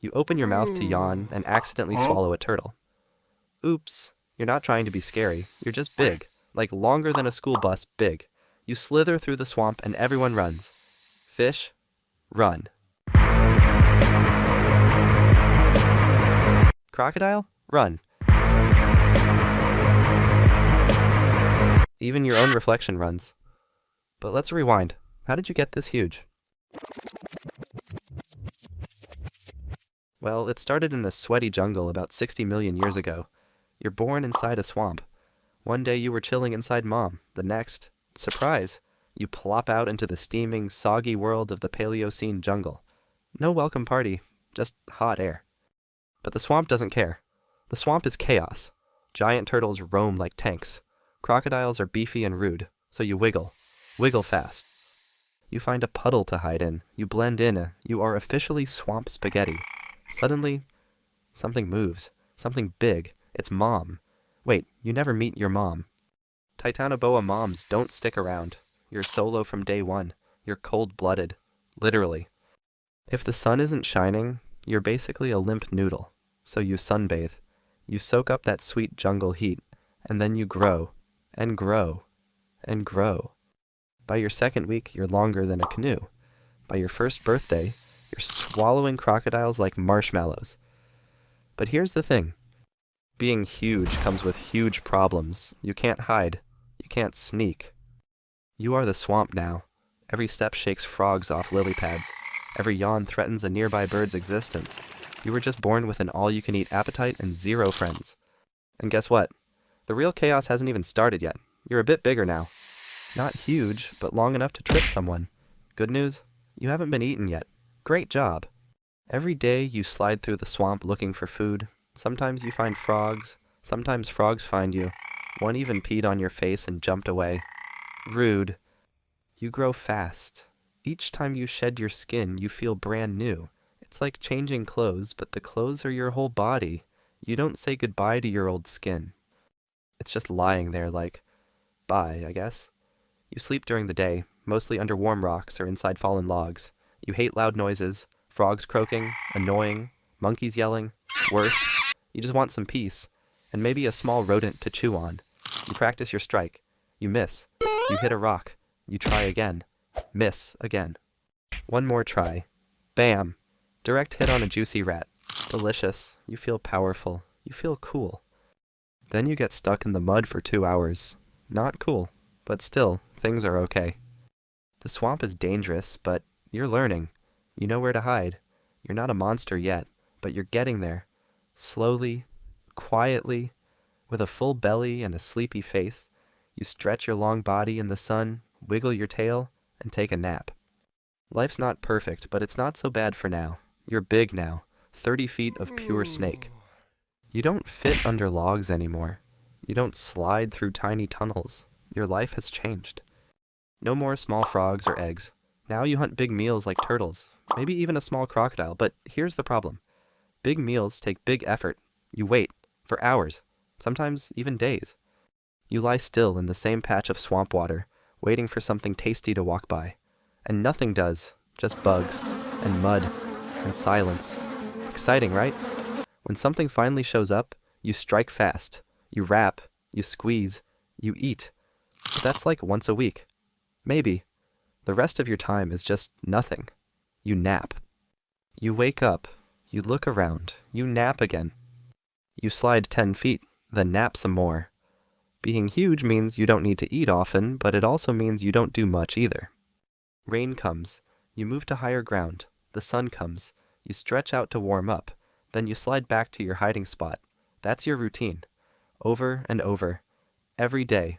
You open your mouth to yawn and accidentally swallow a turtle. Oops, you're not trying to be scary, you're just big, like longer than a school bus big. You slither through the swamp and everyone runs. Fish, run. Crocodile, run. Even your own reflection runs. But let's rewind. How did you get this huge? Well, it started in a sweaty jungle about 60 million years ago. You're born inside a swamp. One day you were chilling inside mom. The next, surprise, you plop out into the steaming, soggy world of the Paleocene jungle. No welcome party, just hot air. But the swamp doesn't care. The swamp is chaos. Giant turtles roam like tanks. Crocodiles are beefy and rude, so you wiggle. Wiggle fast. You find a puddle to hide in. You blend in. You are officially swamp spaghetti. Suddenly, something moves. Something big. It's mom. Wait, you never meet your mom. Titanoboa moms don't stick around. You're solo from day one. You're cold-blooded. Literally. If the sun isn't shining, you're basically a limp noodle. So you sunbathe. You soak up that sweet jungle heat. And then you grow. And grow. And grow. By your second week, you're longer than a canoe. By your first birthday, you're swallowing crocodiles like marshmallows. But here's the thing. Being huge comes with huge problems. You can't hide. You can't sneak. You are the swamp now. Every step shakes frogs off lily pads. Every yawn threatens a nearby bird's existence. You were just born with an all-you-can-eat appetite and zero friends. And guess what? The real chaos hasn't even started yet. You're a bit bigger now. Not huge, but long enough to trip someone. Good news? You haven't been eaten yet. Great job. Every day you slide through the swamp looking for food. Sometimes you find frogs. Sometimes frogs find you. One even peed on your face and jumped away. Rude. You grow fast. Each time you shed your skin, you feel brand new. It's like changing clothes, but the clothes are your whole body. You don't say goodbye to your old skin. It's just lying there like, bye, I guess. You sleep during the day, mostly under warm rocks or inside fallen logs. You hate loud noises, frogs croaking, annoying, monkeys yelling. Worse, you just want some peace, and maybe a small rodent to chew on. You practice your strike. You miss. You hit a rock. You try again. Miss again. One more try. Bam! Direct hit on a juicy rat. Delicious. You feel powerful. You feel cool. Then you get stuck in the mud for 2 hours. Not cool, but still, things are okay. The swamp is dangerous, but you're learning. You know where to hide. You're not a monster yet, but you're getting there. Slowly, quietly, with a full belly and a sleepy face, you stretch your long body in the sun, wiggle your tail, and take a nap. Life's not perfect, but it's not so bad for now. You're big now, 30 feet of pure snake. You don't fit under logs anymore. You don't slide through tiny tunnels. Your life has changed. No more small frogs or eggs. Now you hunt big meals like turtles, maybe even a small crocodile, but here's the problem. Big meals take big effort. You wait, for hours, sometimes even days. You lie still in the same patch of swamp water, waiting for something tasty to walk by. And nothing does, just bugs, and mud, and silence. Exciting, right? When something finally shows up, you strike fast. You wrap, you squeeze, you eat. But that's like once a week. Maybe. The rest of your time is just nothing. You nap. You wake up. You look around. You nap again. You slide 10 feet, then nap some more. Being huge means you don't need to eat often, but it also means you don't do much either. Rain comes. You move to higher ground. The sun comes. You stretch out to warm up. Then you slide back to your hiding spot. That's your routine. Over and over. Every day.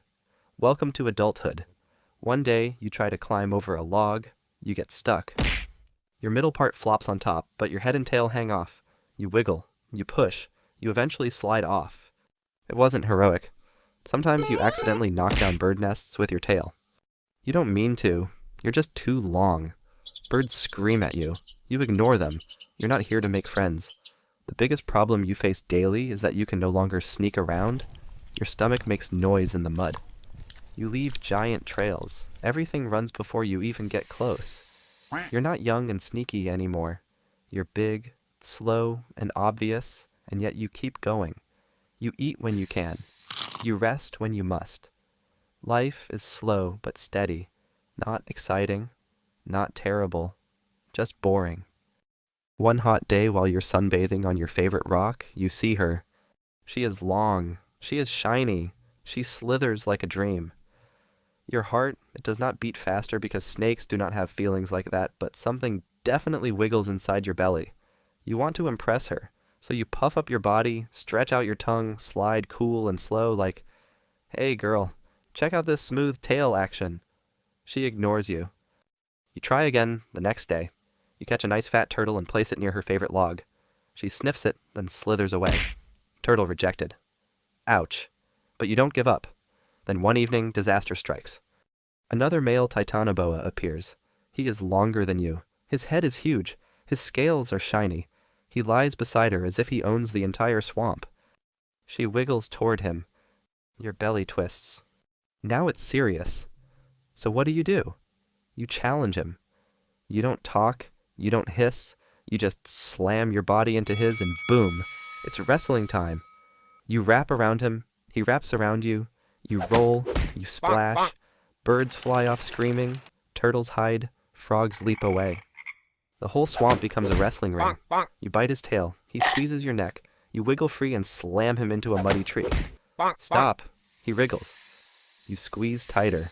Welcome to adulthood. One day, you try to climb over a log. You get stuck. Your middle part flops on top, but your head and tail hang off. You wiggle. You push. You eventually slide off. It wasn't heroic. Sometimes you accidentally knock down bird nests with your tail. You don't mean to. You're just too long. Birds scream at you. You ignore them. You're not here to make friends. The biggest problem you face daily is that you can no longer sneak around. Your stomach makes noise in the mud. You leave giant trails. Everything runs before you even get close. You're not young and sneaky anymore. You're big, slow and obvious, and yet you keep going. You eat when you can. You rest when you must. Life is slow but steady, not exciting, not terrible, just boring. One hot day while you're sunbathing on your favorite rock, you see her. She is long, she is shiny, she slithers like a dream. Your heart, it does not beat faster because snakes do not have feelings like that, but something definitely wiggles inside your belly. You want to impress her, so you puff up your body, stretch out your tongue, slide cool and slow like, "Hey girl, check out this smooth tail action." She ignores you. You try again the next day. You catch a nice fat turtle and place it near her favorite log. She sniffs it, then slithers away. Turtle rejected. Ouch. But you don't give up. Then one evening, disaster strikes. Another male Titanoboa appears. He is longer than you. His head is huge. His scales are shiny. He lies beside her as if he owns the entire swamp. She wiggles toward him. Your belly twists. Now it's serious. So what do? You challenge him. You don't talk. You don't hiss. You just slam your body into his and boom. It's wrestling time. You wrap around him. He wraps around you. You roll, you splash, birds fly off screaming, turtles hide, frogs leap away. The whole swamp becomes a wrestling ring. You bite his tail, he squeezes your neck, you wiggle free and slam him into a muddy tree. Stop, he wriggles. You squeeze tighter.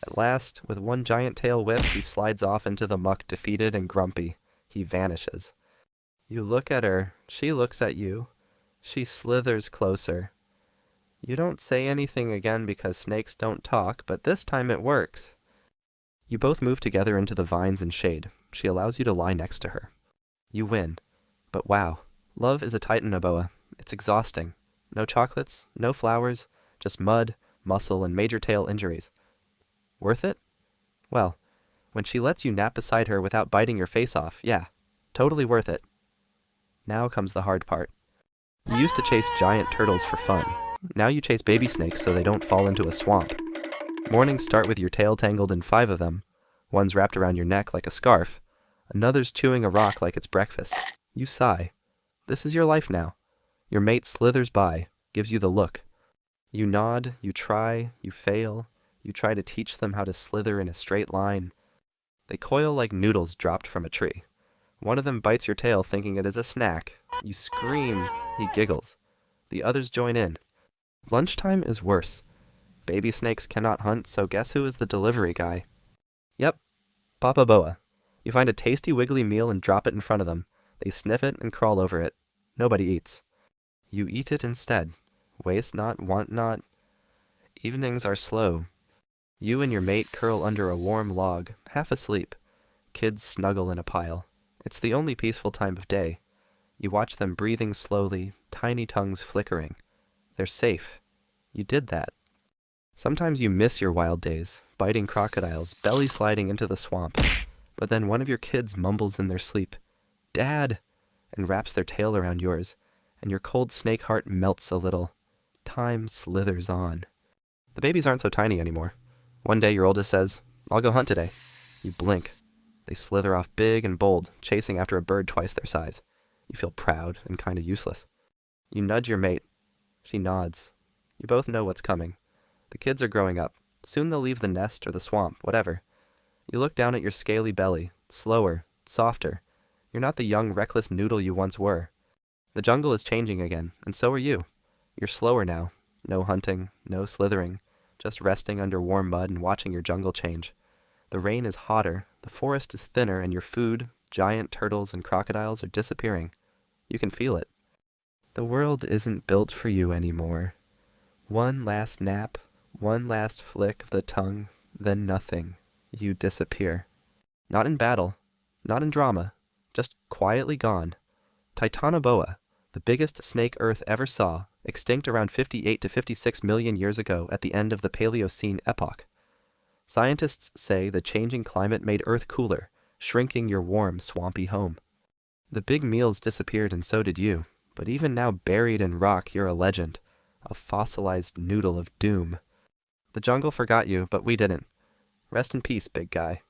At last, with one giant tail whip, he slides off into the muck defeated and grumpy. He vanishes. You look at her, she looks at you. She slithers closer. You don't say anything again because snakes don't talk, but this time it works. You both move together into the vines and shade. She allows you to lie next to her. You win. But wow, love is a Titanoboa. It's exhausting. No chocolates, no flowers, just mud, muscle, and major tail injuries. Worth it? Well, when she lets you nap beside her without biting your face off, yeah, totally worth it. Now comes the hard part. You used to chase giant turtles for fun. Now you chase baby snakes so they don't fall into a swamp. Mornings start with your tail tangled in 5 of them. One's wrapped around your neck like a scarf. Another's chewing a rock like it's breakfast. You sigh. This is your life now. Your mate slithers by, gives you the look. You nod, you try, you fail. You try to teach them how to slither in a straight line. They coil like noodles dropped from a tree. One of them bites your tail thinking it is a snack. You scream. He giggles. The others join in. Lunchtime is worse. Baby snakes cannot hunt, so guess who is the delivery guy? Yep, Papa Boa. You find a tasty wiggly meal and drop it in front of them. They sniff it and crawl over it. Nobody eats. You eat it instead. Waste not, want not. Evenings are slow. You and your mate curl under a warm log, half asleep. Kids snuggle in a pile. It's the only peaceful time of day. You watch them breathing slowly, tiny tongues flickering. They're safe. You did that. Sometimes you miss your wild days, biting crocodiles, belly sliding into the swamp. But then one of your kids mumbles in their sleep, "Dad!" and wraps their tail around yours, and your cold snake heart melts a little. Time slithers on. The babies aren't so tiny anymore. One day your oldest says, "I'll go hunt today." You blink. They slither off big and bold, chasing after a bird twice their size. You feel proud and kind of useless. You nudge your mate. She nods. You both know what's coming. The kids are growing up. Soon they'll leave the nest or the swamp, whatever. You look down at your scaly belly, slower, softer. You're not the young, reckless noodle you once were. The jungle is changing again, and so are you. You're slower now. No hunting, no slithering, just resting under warm mud and watching your jungle change. The rain is hotter, the forest is thinner, and your food, giant turtles and crocodiles, are disappearing. You can feel it. The world isn't built for you anymore. One last nap, one last flick of the tongue, then nothing. You disappear. Not in battle, not in drama, just quietly gone. Titanoboa, the biggest snake Earth ever saw, extinct around 58 to 56 million years ago at the end of the Paleocene epoch. Scientists say the changing climate made Earth cooler, shrinking your warm, swampy home. The big meals disappeared and so did you, but even now buried in rock you're a legend, a fossilized noodle of doom. The jungle forgot you, but we didn't. Rest in peace, big guy.